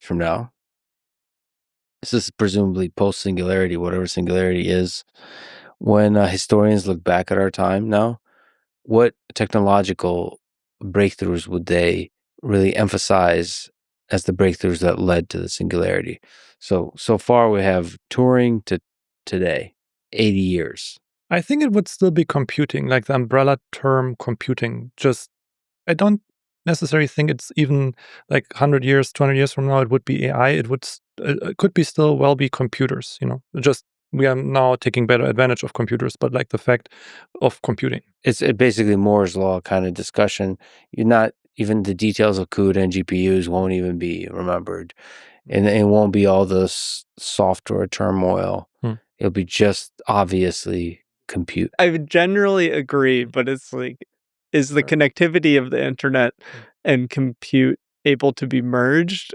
from now, this is presumably post-singularity, whatever singularity is, when historians look back at our time now, what technological breakthroughs would they really emphasize as the breakthroughs that led to the singularity? So far we have Turing to today, 80 years. I think it would still be computing, like the umbrella term computing. Just, I don't necessarily think it's even like 100 years, 200 years from now, it would be AI. It could be still well be computers, just we are now taking better advantage of computers, but like the fact of computing. It's basically Moore's law kind of discussion. You're not even the details of CUDA and GPUs won't even be remembered, and it won't be all this software turmoil. It'll be just obviously compute. I would generally agree, but it's like, is the connectivity of the internet and compute able to be merged,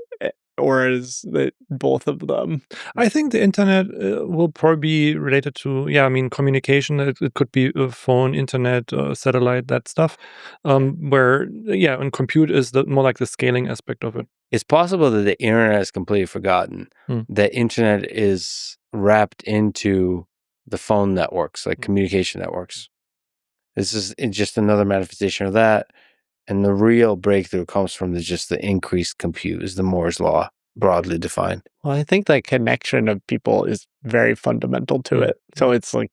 or is it both of them? I think the internet will probably be related to, communication. It could be a phone, internet, satellite, that stuff. And compute is more like the scaling aspect of it. It's possible that the internet is completely forgotten. That internet is wrapped into the phone networks, like communication networks. This is just another manifestation of that. And the real breakthrough comes from just the increased compute, is the Moore's law, broadly defined. Well, I think that connection of people is very fundamental to it. So it's like,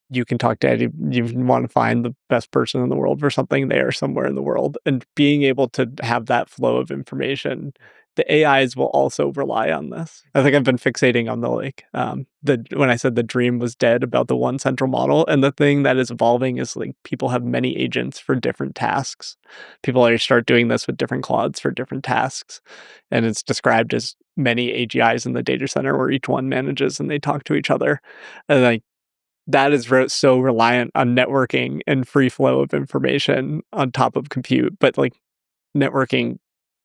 you can talk to Eddie, you want to find the best person in the world for something, they are somewhere in the world. And being able to have that flow of information, the AIs will also rely on this. I think I've been fixating on when I said the dream was dead about the one central model. And the thing that is evolving is like people have many agents for different tasks. People already start doing this with different Claudes for different tasks. And it's described as many AGIs in the data center where each one manages and they talk to each other. And like, that is so reliant on networking and free flow of information on top of compute. But like networking,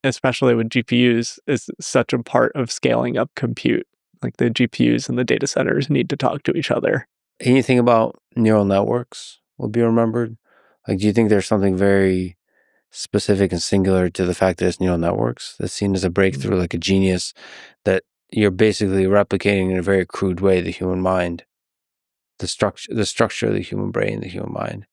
especially with GPUs, is such a part of scaling up compute. Like the GPUs and the data centers need to talk to each other. Anything about neural networks will be remembered? Like, do you think there's something very specific and singular to the fact that it's neural networks that's seen as a breakthrough, like a genius, that you're basically replicating in a very crude way the human mind? The structure of the human brain, the human mind.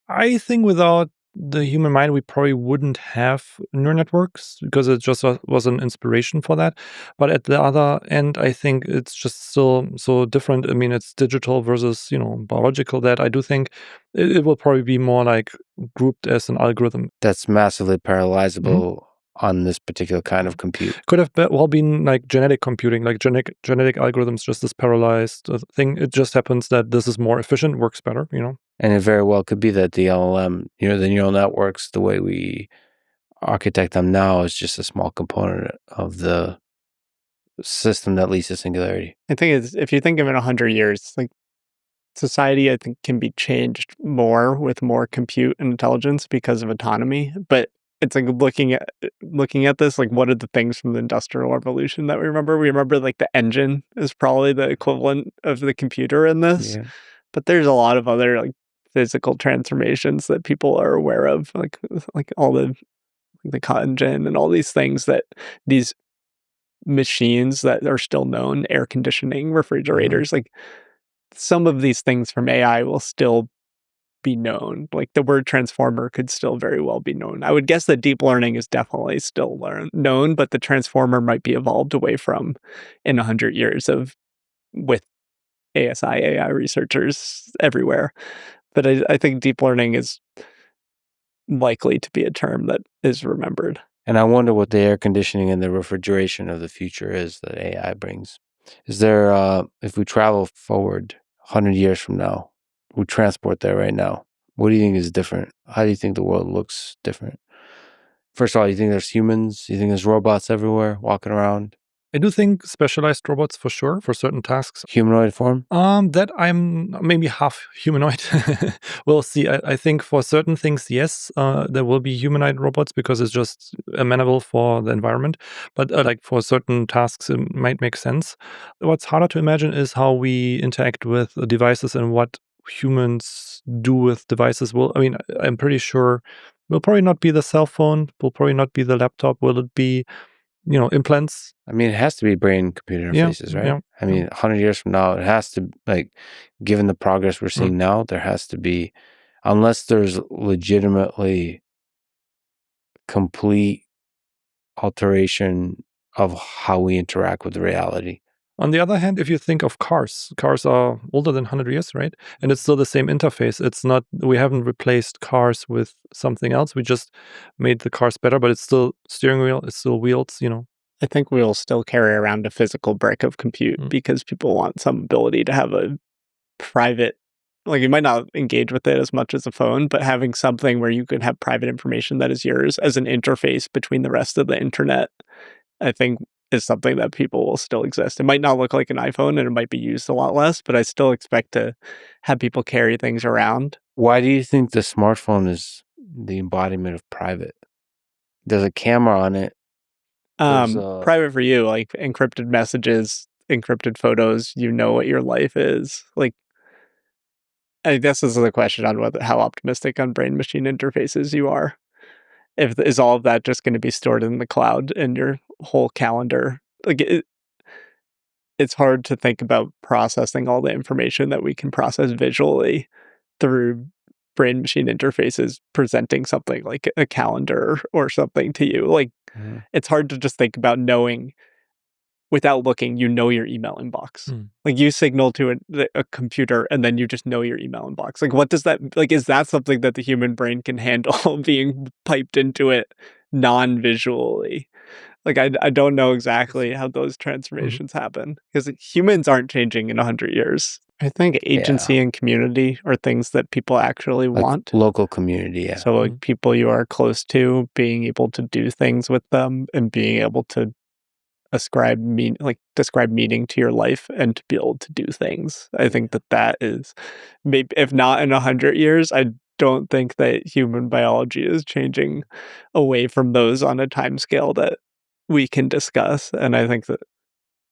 I think without the human mind, we probably wouldn't have neural networks because it just was an inspiration for that. But at the other end, I think it's just still so different. I mean, it's digital versus, biological, that I do think it will probably be more like grouped as an algorithm. That's massively parallelizable on this particular kind of compute. Could have been like genetic computing, like genetic algorithms, just this parallelized thing. It just happens that this is more efficient, works better, And it very well could be that the LLM, the neural networks, the way we architect them now, is just a small component of the system that leads to singularity. I think if you think of it 100 years, like society, I think, can be changed more with more compute and intelligence because of autonomy. But it's like looking at this, like, what are the things from the Industrial Revolution that we remember? We remember like the engine is probably the equivalent of the computer in this. Yeah. But there's a lot of other like physical transformations that people are aware of, like all the cotton gin and all these things, that these machines that are still known, air conditioning, refrigerators, like some of these things from AI will still be known. Like the word transformer could still very well be known. I would guess that deep learning is definitely still known, but the transformer might be evolved away from in 100 years with ASI AI researchers everywhere. But I think deep learning is likely to be a term that is remembered. And I wonder what the air conditioning and the refrigeration of the future is that AI brings. Is there, if we travel forward 100 years from now, we transport there right now, what do you think is different? How do you think the world looks different? First of all, you think there's humans? You think there's robots everywhere walking around? I do think specialized robots for sure, for certain tasks. Humanoid form? That I'm maybe half humanoid. We'll see. I think for certain things, yes, there will be humanoid robots because it's just amenable for the environment. But like for certain tasks, it might make sense. What's harder to imagine is how we interact with devices and what humans do with devices. I'm pretty sure will probably not be the cell phone, will probably not be the laptop. Will it be implants. I mean, it has to be brain-computer interfaces, right? Yeah. I mean, 100 years from now, it has to, like, given the progress we're seeing now, there has to be, unless there's legitimately complete alteration of how we interact with reality. On the other hand, if you think of cars are older than 100 years, right? And it's still the same interface. It's not, we haven't replaced cars with something else. We just made the cars better, but it's still steering wheel, it's still wheels, I think we'll still carry around a physical brick of compute because people want some ability to have a private, like you might not engage with it as much as a phone, but having something where you can have private information that is yours as an interface between the rest of the internet, I think is something that people will still exist. It might not look like an iPhone and it might be used a lot less, but I still expect to have people carry things around. Why do you think the smartphone is the embodiment of private? There's a camera on it. Private for you, like encrypted messages, encrypted photos, you know what your life is. Like, I guess this is a question on how optimistic on brain-machine interfaces you are. Is all of that just going to be stored in the cloud in your whole calendar? Like, it's hard to think about processing all the information that we can process visually through brain-machine interfaces, presenting something like a calendar or something to you. Like, it's hard to just think about knowing without looking, your email inbox. Like you signal to a computer and then you just know your email inbox. Like what does that, like, is that something that the human brain can handle being piped into it non-visually? Like I don't know exactly how those transformations happen because humans aren't changing in 100 years. I think agency and community are things that people actually want. Local community, yeah. So like people you are close to, being able to do things with them and being able to describe meaning to your life and to be able to do things. I think that is, maybe if not in 100 years, I don't think that human biology is changing away from those on a time scale that we can discuss. And I think that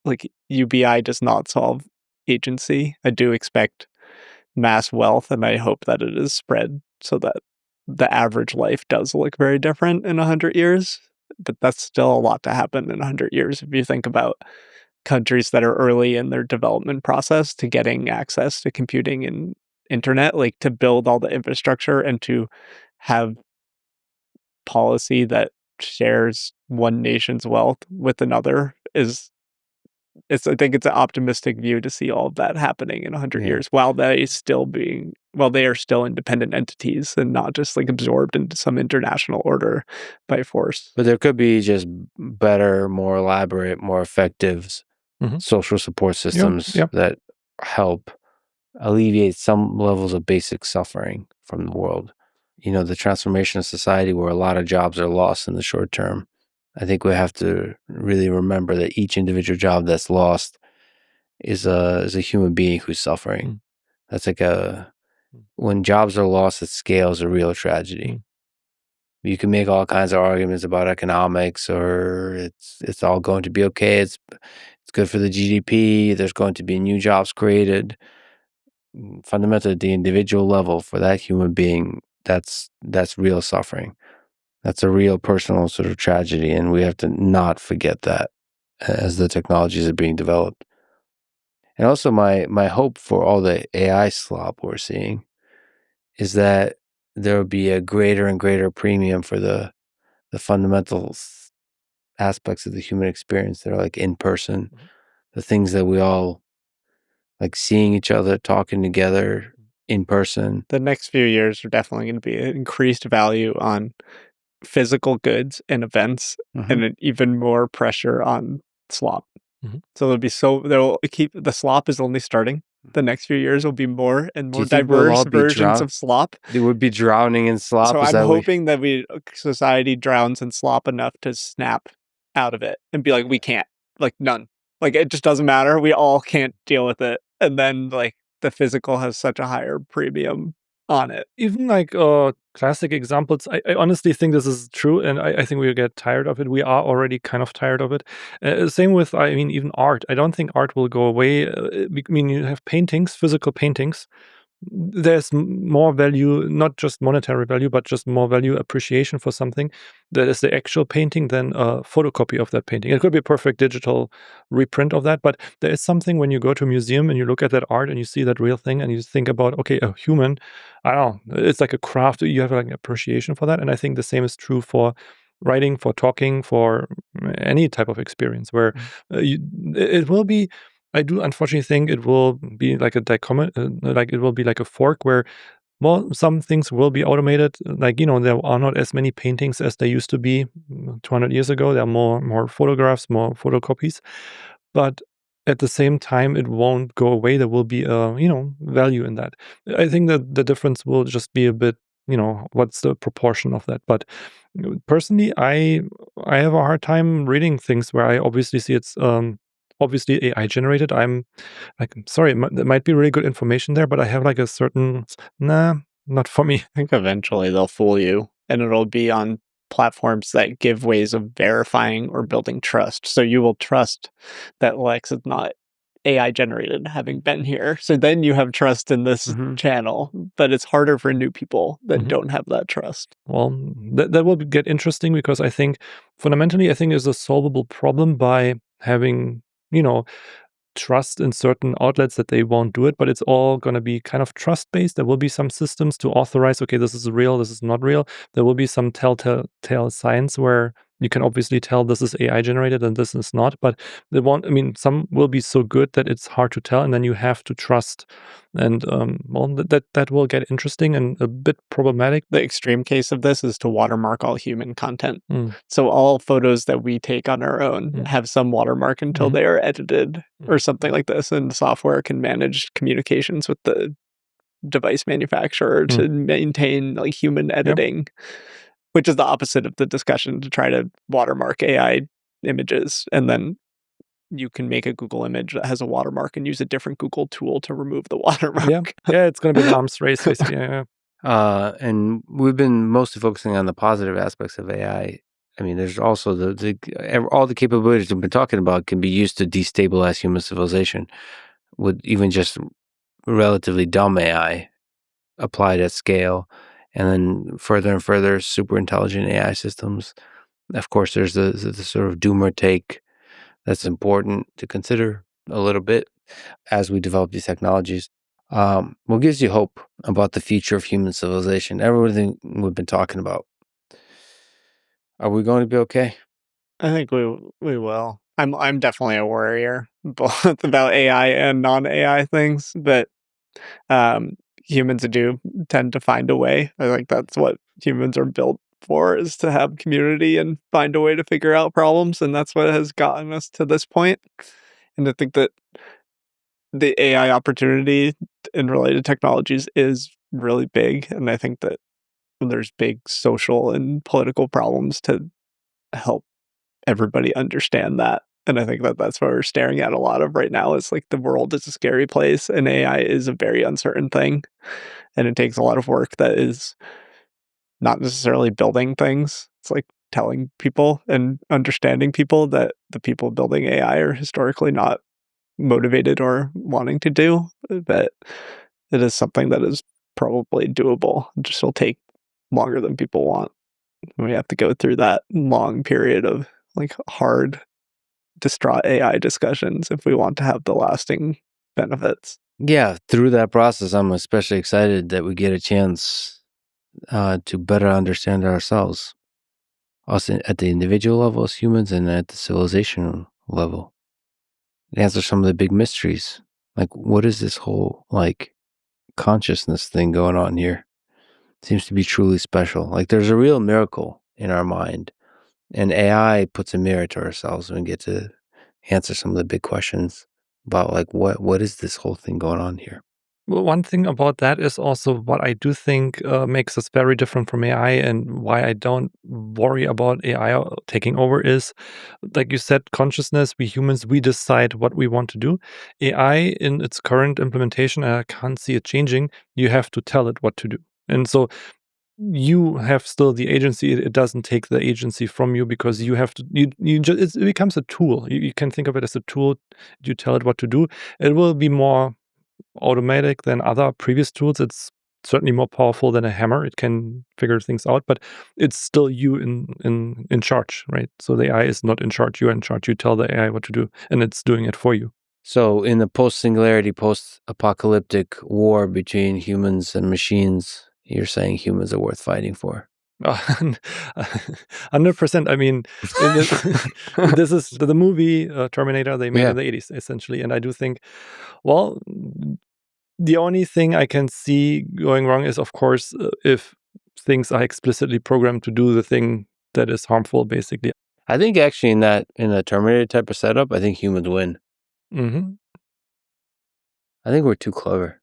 like UBI does not solve agency. I do expect mass wealth, and I hope that it is spread so that the average life does look very different in 100 years. But that's still a lot to happen in 100 years if you think about countries that are early in their development process to getting access to computing and internet, like to build all the infrastructure and to have policy that shares one nation's wealth with another I think it's an optimistic view to see all of that happening in 100 years while they are still independent entities and not just like absorbed into some international order by force. But there could be just better, more elaborate, more effective social support systems that help alleviate some levels of basic suffering from the world. The transformation of society where a lot of jobs are lost in the short term. I think we have to really remember that each individual job that's lost is a human being who's suffering. That's like when jobs are lost at scale is a real tragedy. You can make all kinds of arguments about economics, or it's all going to be okay. It's good for the GDP. There's going to be new jobs created. Fundamentally, at the individual level, for that human being, that's real suffering. That's a real personal sort of tragedy, and we have to not forget that as the technologies are being developed. And also, my hope for all the AI slop we're seeing is that there will be a greater and greater premium for the fundamental aspects of the human experience that are like in person, the things that we all like, seeing each other, talking together in person. The next few years are definitely going to be an increased value on physical goods and events and an even more pressure on slop. So they'll keep, the slop is only starting. The next few years will be more and more diverse versions of slop. They would be drowning in slop. So I'm hoping that society drowns in slop enough to snap out of it and be like, we can't, like none. Like it just doesn't matter. We all can't deal with it. And then like the physical has such a higher premium on it. Even like classic examples, I honestly think this is true, and I think we'll get tired of it. We are already kind of tired of it. Same with, even art. I don't think art will go away. You have paintings, physical paintings, there's more value, not just monetary value, but just more value appreciation for something that is the actual painting than a photocopy of that painting. It could be a perfect digital reprint of that, but there is something when you go to a museum and you look at that art and you see that real thing and you think about, okay, a human, I don't know, it's like a craft. You have like appreciation for that. And I think the same is true for writing, for talking, for any type of experience where it will be. I do unfortunately think it will be like a like it will be like a fork where, well, some things will be automated. Like, there are not as many paintings as there used to be 200 years ago. There are more photographs, more photocopies. But at the same time, it won't go away. There will be a, value in that. I think that the difference will just be a bit, what's the proportion of that. But personally, I have a hard time reading things where I obviously see it's obviously AI generated. I'm like, sorry, there might be really good information there, but I have like a certain, nah, not for me. I think eventually they'll fool you, and it'll be on platforms that give ways of verifying or building trust. So you will trust that Lex is not AI generated, having been here. So then you have trust in this channel, but it's harder for new people that don't have that trust. Well, that will get interesting because I think fundamentally, I think is a solvable problem by having, trust in certain outlets that they won't do it, but it's all going to be kind of trust based. There will be some systems to authorize, okay, this is real, this is not real. There will be some telltale signs where you can obviously tell this is AI generated and this is not, but they won't, I mean, some will be so good that it's hard to tell, and then you have to trust. And well, that will get interesting and a bit problematic. The extreme case of this is to watermark all human content. Mm. So all photos that we take on our own have some watermark until they are edited or something like this, and the software can manage communications with the device manufacturer to maintain like human editing, which is the opposite of the discussion to try to watermark AI images. And then you can make a Google image that has a watermark and use a different Google tool to remove the watermark. Yeah, it's going to be an arms race, basically. Yeah. And we've been mostly focusing on the positive aspects of AI. I mean, there's also all the capabilities we've been talking about can be used to destabilize human civilization with even just relatively dumb AI applied at scale, and then further and further super intelligent AI systems. Of course, there's the sort of doomer take that's important to consider a little bit as we develop these technologies. What gives you hope about the future of human civilization? Everything we've been talking about. Are we going to be okay? I think we will. I'm definitely a worrier, both about AI and non-AI things, but humans do tend to find a way. I think that's what humans are built for, is to have community and find a way to figure out problems, and that's what has gotten us to this point. And I think that the AI opportunity in related technologies is really big, and I think that there's big social and political problems to help everybody understand that. And I think that that's what we're staring at a lot of right now, is like the world is a scary place and AI is a very uncertain thing. And it takes a lot of work that is not necessarily building things. It's like telling people and understanding people that the people building AI are historically not motivated or wanting to do. But it is something that is probably doable. It just will take longer than people want. We have to go through that long period of like hard, distraught AI discussions if we want to have the lasting benefits. Yeah, through that process, I'm especially excited that we get a chance to better understand ourselves, us at the individual level as humans and at the civilization level. Answer some of the big mysteries, like what is this whole like consciousness thing going on here? Seems to be truly special. Like there's a real miracle in our mind, and AI puts a mirror to ourselves and we get to answer some of the big questions about like what is this whole thing going on here. Well, one thing about that is also what I do think makes us very different from AI, and why I don't worry about AI taking over is, like you said, consciousness. We humans, we decide what we want to do. AI in its current implementation, I can't see it changing. You have to tell it what to do. And so you have still the agency. It doesn't take the agency from you, because you have to, you just, it becomes a tool. You can think of it as a tool. You tell it what to do. It will be more automatic than other previous tools. It's certainly more powerful than a hammer. It can figure things out, but it's still you in charge, right? So the AI is not in charge. You're in charge. You tell the AI what to do, and it's doing it for you. So in the post-singularity, post-apocalyptic war between humans and machines, you're saying humans are worth fighting for? 100%. I mean, this is the movie Terminator they made in the 80s, essentially. And I do think, well, the only thing I can see going wrong is, of course, if things are explicitly programmed to do the thing that is harmful, basically. I think actually in a Terminator type of setup, I think humans win. Mm-hmm. I think we're too clever.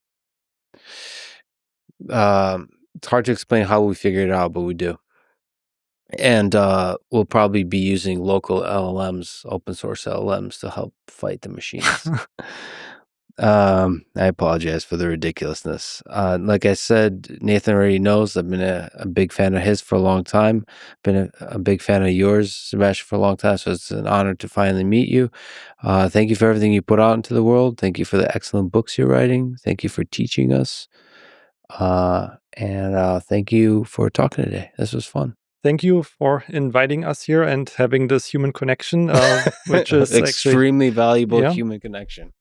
It's hard to explain how we figure it out, but we do. And we'll probably be using local LLMs, open source LLMs, to help fight the machines. I apologize for the ridiculousness. Like I said, Nathan already knows I've been a big fan of his for a long time. Been a big fan of yours, Sebastian, for a long time. So it's an honor to finally meet you. Thank you for everything you put out into the world. Thank you for the excellent books you're writing. Thank you for teaching us. And thank you for talking today. This was fun. Thank you for inviting us here and having this human connection, which is extremely valuable human connection.